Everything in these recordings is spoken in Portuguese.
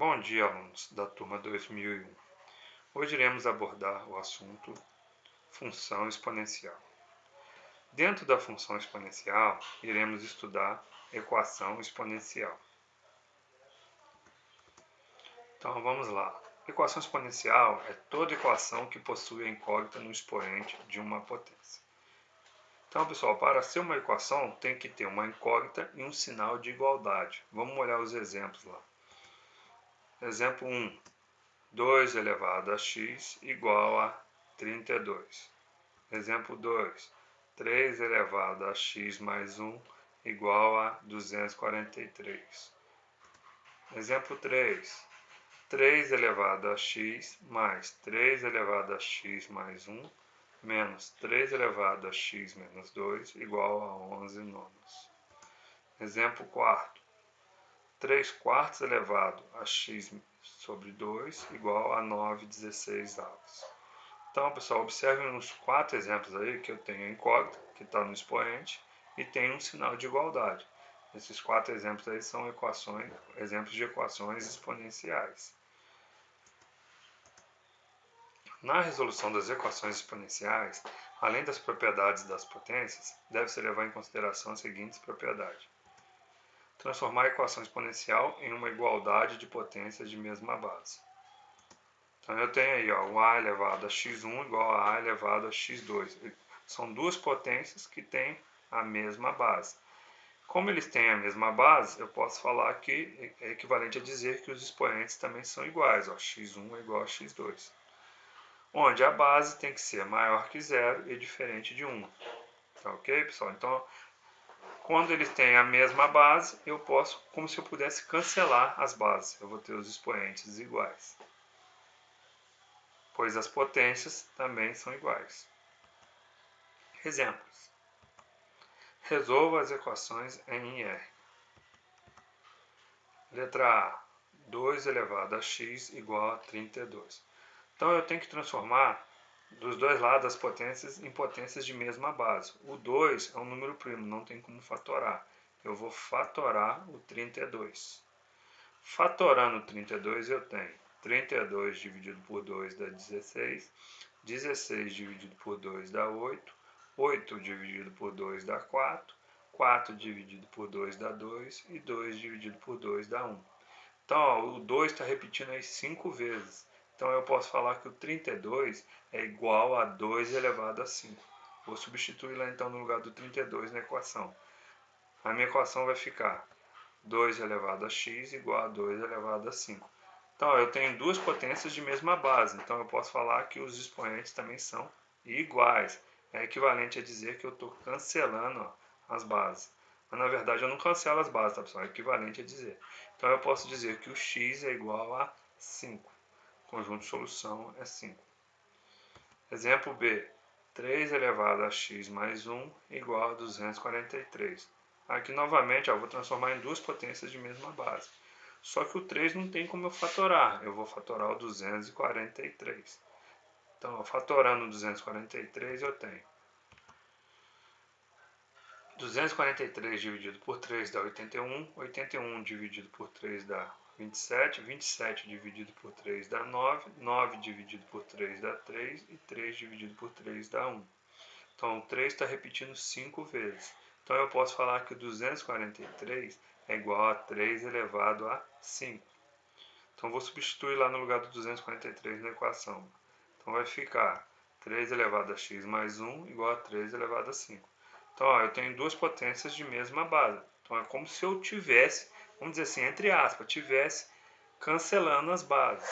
Bom dia, alunos da turma 2001. Hoje iremos abordar o assunto função exponencial. Dentro da função exponencial, iremos estudar equação exponencial. Então, vamos lá. Equação exponencial é toda equação que possui a incógnita no expoente de uma potência. Então, pessoal, para ser uma equação, tem que ter uma incógnita e um sinal de igualdade. Vamos olhar os exemplos lá. Exemplo 1. 2 elevado a x igual a 32. Exemplo 2. 3 elevado a x mais 1 igual a 243. Exemplo 3. 3 elevado a x mais 3 elevado a x mais 1 menos 3 elevado a x menos 2 igual a 11 nonos. Exemplo 4. 3 quartos elevado a x sobre 2 igual a 9/16. Então, pessoal, observem os 4 exemplos aí que eu tenho a incógnita, que está no expoente, e tem um sinal de igualdade. Esses 4 exemplos aí são exemplos de equações exponenciais. Na resolução das equações exponenciais, além das propriedades das potências, deve-se levar em consideração as seguintes propriedades. Transformar a equação exponencial em uma igualdade de potências de mesma base. Então, eu tenho aí o a elevado a x1 igual a elevado a x2. São duas potências que têm a mesma base. Como eles têm a mesma base, eu posso falar que é equivalente a dizer que os expoentes também são iguais. X1 é igual a x2. Onde a base tem que ser maior que zero e diferente de 1. Tá ok, pessoal? Então, quando eles têm a mesma base, eu posso, como se eu pudesse cancelar as bases. Eu vou ter os expoentes iguais, pois as potências também são iguais. Exemplos. Resolva as equações em R. Letra A. 2 elevado a x igual a 32. Então, eu tenho que transformar dos dois lados as potências em potências de mesma base. O 2 é um número primo, não tem como fatorar. Eu vou fatorar o 32. Fatorando o 32, eu tenho 32 dividido por 2 dá 16, 16 dividido por 2 dá 8, 8 dividido por 2 dá 4, 4 dividido por 2 dá 2 e 2 dividido por 2 dá 1. Então, ó, o 2 está repetindo aí 5 vezes. Então, eu posso falar que o 32 é igual a 2 elevado a 5. Vou substituir lá, então, no lugar do 32 na equação. A minha equação vai ficar 2 elevado a x igual a 2 elevado a 5. Então, ó, eu tenho duas potências de mesma base. Então, eu posso falar que os expoentes também são iguais. É equivalente a dizer que eu estou cancelando, ó, as bases. Mas, na verdade, eu não cancelo as bases, tá, pessoal? É equivalente a dizer. Então, eu posso dizer que o x é igual a 5. Conjunto de solução é 5. Exemplo B. 3 elevado a x mais 1 igual a 243. Aqui, novamente, ó, eu vou transformar em duas potências de mesma base. Só que o 3 não tem como eu fatorar. Eu vou fatorar o 243. Então, ó, fatorando o 243, eu tenho 243 dividido por 3 dá 81, 81 dividido por 3 dá 27, 27 dividido por 3 dá 9, 9 dividido por 3 dá 3 e 3 dividido por 3 dá 1. Então, o 3 está repetindo 5 vezes. Então, eu posso falar que o 243 é igual a 3 elevado a 5. Então, vou substituir lá no lugar do 243 na equação. Então, vai ficar 3 elevado a x mais 1 igual a 3 elevado a 5. Então, ó, eu tenho duas potências de mesma base. Então, é como se eu tivesse, vamos dizer assim, entre aspas, tivesse cancelando as bases.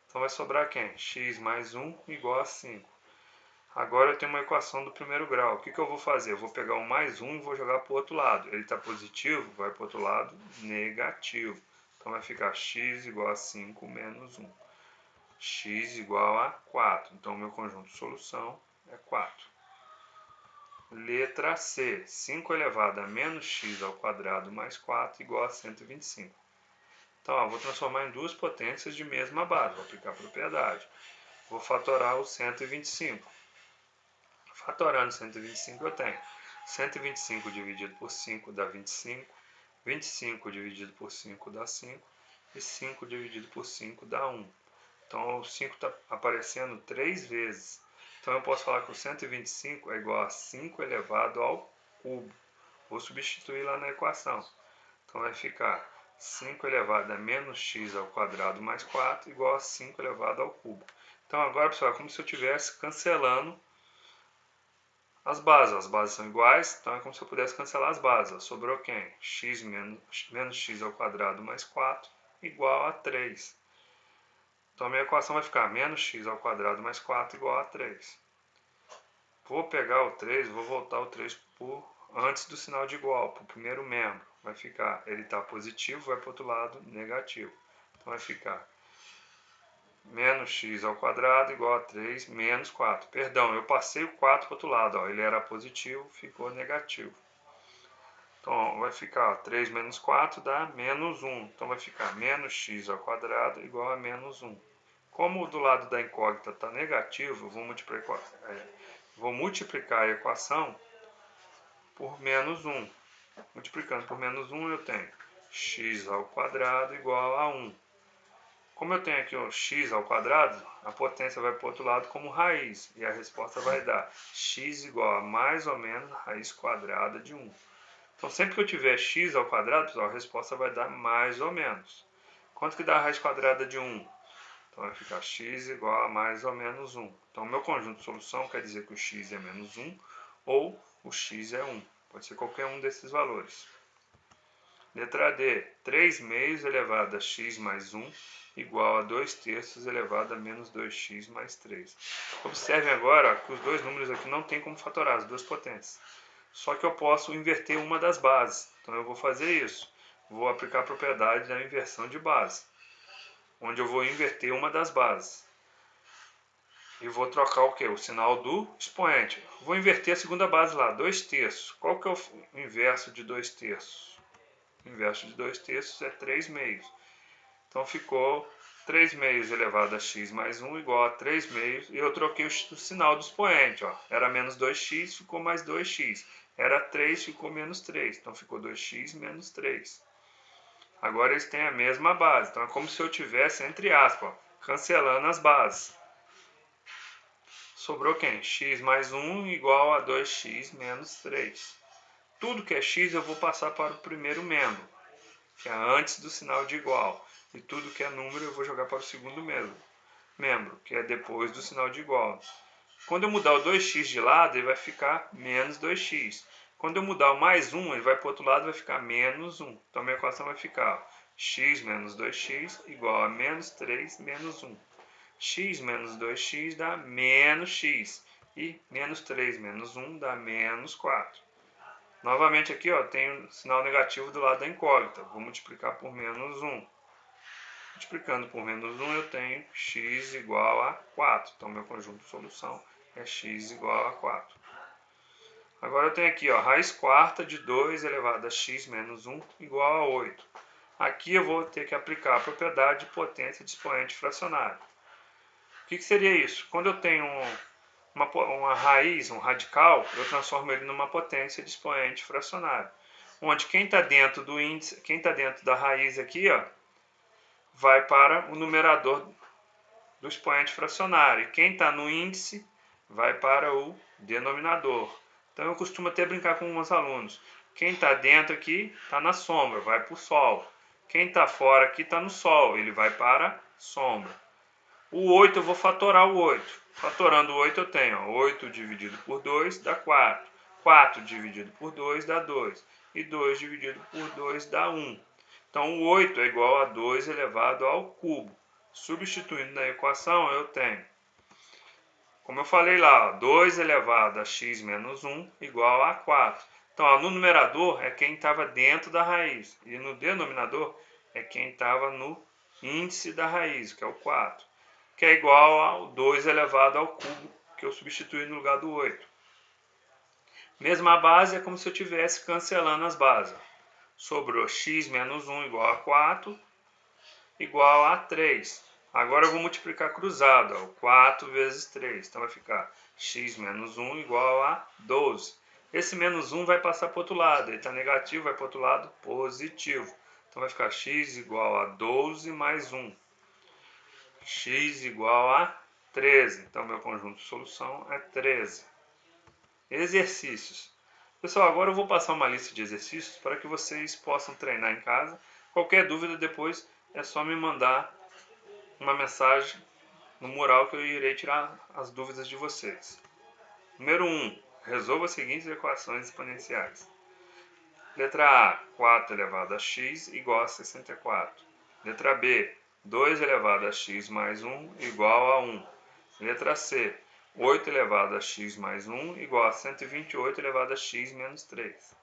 Então, vai sobrar quem? X mais 1 igual a 5. Agora, eu tenho uma equação do primeiro grau. O que eu vou fazer? Eu vou pegar o mais 1 e vou jogar para o outro lado. Ele está positivo, vai para o outro lado negativo. Então, vai ficar x igual a 5 menos 1. X igual a 4. Então, o meu conjunto de solução é 4. Letra C. 5 elevado a menos x ao quadrado mais 4 igual a 125. Então, ó, vou transformar em duas potências de mesma base. Vou aplicar a propriedade. Vou fatorar o 125. Fatorando 125, eu tenho 125 dividido por 5 dá 25. 25 dividido por 5 dá 5. e 5 dividido por 5 dá 1. Então o 5 está aparecendo 3 vezes. Então eu posso falar que o 125 é igual a 5 elevado ao cubo. Vou substituir lá na equação. Então vai ficar 5 elevado a menos x ao quadrado mais 4 igual a 5 elevado ao cubo. Então agora, pessoal, é como se eu estivesse cancelando as bases são iguais, então é como se eu pudesse cancelar as bases. Sobrou quem? X menos x ao quadrado mais 4 igual a 3. Então a minha equação vai ficar menos x ao quadrado mais 4 igual a 3. Vou pegar o 3, vou voltar o 3 antes do sinal de igual, para o primeiro membro. Vai ficar, ele está positivo, vai para o outro lado negativo. Então vai ficar menos x ao quadrado igual a 3 menos 4. Perdão, eu passei o 4 para o outro lado. Ó, ele era positivo, ficou negativo. Então vai ficar ó, 3 menos 4 dá menos 1. Então vai ficar menos x ao quadrado igual a menos 1. Como do lado da incógnita está negativo, vou multiplicar a equação por menos 1. Multiplicando por menos 1 eu tenho x ao quadrado igual a 1. Como eu tenho aqui o x ao quadrado, a potência vai para o outro lado como raiz. E a resposta vai dar x igual a mais ou menos raiz quadrada de 1. Então sempre que eu tiver x ao quadrado, pessoal, a resposta vai dar mais ou menos. Quanto que dá a raiz quadrada de 1? Então vai ficar x igual a mais ou menos 1. Então o meu conjunto de solução quer dizer que o x é menos 1 ou o x é 1. Pode ser qualquer um desses valores. Letra D, 3 meios elevado a x mais 1 igual a 2 terços elevado a menos 2x mais 3. Observem agora que os dois números aqui não tem como fatorar, as duas potências. Só que eu posso inverter uma das bases. Então eu vou fazer isso. Vou aplicar a propriedade da inversão de base, onde eu vou inverter uma das bases. E vou trocar o que? O sinal do expoente. Vou inverter a segunda base lá, 2 terços. Qual que é o inverso de 2 terços? O inverso de 2 terços é 3 meios. Então ficou 3 meios elevado a x mais 1 igual a 3 meios. E eu troquei o sinal do expoente. Ó. Era menos 2x, ficou mais 2x. Era 3, ficou menos 3. Então ficou 2x menos 3. Agora eles têm a mesma base. Então é como se eu tivesse, entre aspas, ó, cancelando as bases. Sobrou quem? X mais 1 igual a 2x menos 3. Tudo que é x eu vou passar para o primeiro membro, que é antes do sinal de igual. E tudo que é número eu vou jogar para o segundo membro, que é depois do sinal de igual. Quando eu mudar o 2x de lado, ele vai ficar menos 2x. Quando eu mudar o mais 1, ele vai para o outro lado e vai ficar menos 1. Então a minha equação vai ficar x menos 2x igual a menos 3 menos 1. X menos 2x dá menos x. E menos 3 menos 1 dá menos 4. Novamente aqui ó, tem o sinal negativo do lado da incógnita. Vou multiplicar por menos 1. Multiplicando por menos 1 eu tenho x igual a 4. Então meu conjunto de solução é x igual a 4. Agora eu tenho aqui ó, raiz quarta de 2 elevado a x menos 1 igual a 8. Aqui eu vou ter que aplicar a propriedade de potência de expoente fracionário. O que seria isso? Quando eu tenho uma raiz, um radical, eu transformo ele numa potência de expoente fracionário. Onde quem está dentro do índice, quem está dentro da raiz aqui, ó, vai para o numerador do expoente fracionário. E quem está no índice vai para o denominador. Então eu costumo até brincar com os alunos. Quem está dentro aqui está na sombra, vai para o sol. Quem está fora aqui está no sol, ele vai para a sombra. O 8 eu vou fatorar o 8. Fatorando o 8 eu tenho ó, 8 dividido por 2 dá 4. 4 dividido por 2 dá 2. E 2 dividido por 2 dá 1. Então o 8 é igual a 2 elevado ao cubo. Substituindo na equação eu tenho, como eu falei lá, ó, 2 elevado a x menos 1 igual a 4. Então ó, no numerador é quem estava dentro da raiz. E no denominador é quem estava no índice da raiz, que é o 4. Que é igual ao 2 elevado ao cubo, que eu substituí no lugar do 8. Mesma base é como se eu estivesse cancelando as bases. Sobrou x menos 1 igual a 4, igual a 3. Agora eu vou multiplicar cruzado, ó, 4 vezes 3. Então vai ficar x menos 1 igual a 12. Esse menos 1 vai passar para o outro lado, ele está negativo, vai para o outro lado positivo. Então vai ficar x igual a 12 mais 1. X igual a 13. Então meu conjunto de solução é 13. Exercícios. Pessoal, agora eu vou passar uma lista de exercícios para que vocês possam treinar em casa. Qualquer dúvida depois é só me mandar uma mensagem no mural que eu irei tirar as dúvidas de vocês. Número 1. Resolva as seguintes equações exponenciais. Letra A, 4 elevado a x igual a 64. Letra B, 2 elevado a x mais 1 igual a 1. Letra C, 8 elevado a x mais 1 igual a 128 elevado a x menos 3.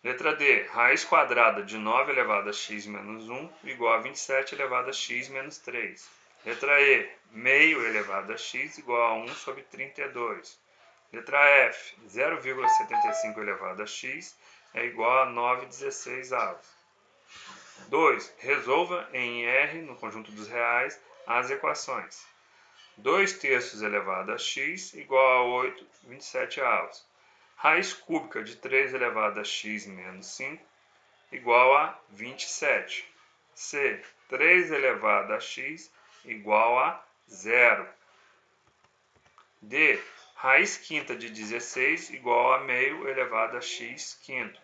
Letra D, raiz quadrada de 9 elevado a x menos 1 igual a 27 elevado a x menos 3. Letra E, meio elevado a x igual a 1 sobre 32. Letra F, 0,75 elevado a x é igual a 9,16 avos. 2. Resolva em R, no conjunto dos reais, as equações. 2 terços elevado a x igual a 8,27 avos. Raiz cúbica de 3 elevado a x menos 5 igual a 27. C. 3 elevado a x igual a 0. D. Raiz quinta de 16 igual a meio elevado a x quinto.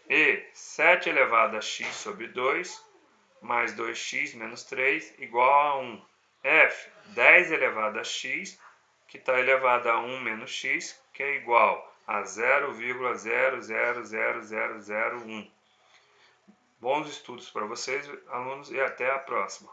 E. 7 elevado a x sobre 2 mais 2x menos 3 igual a 1. F. 10 elevado a x, que está elevado a 1 menos x, que é igual a 0,000001. Bons estudos para vocês, alunos, e até a próxima.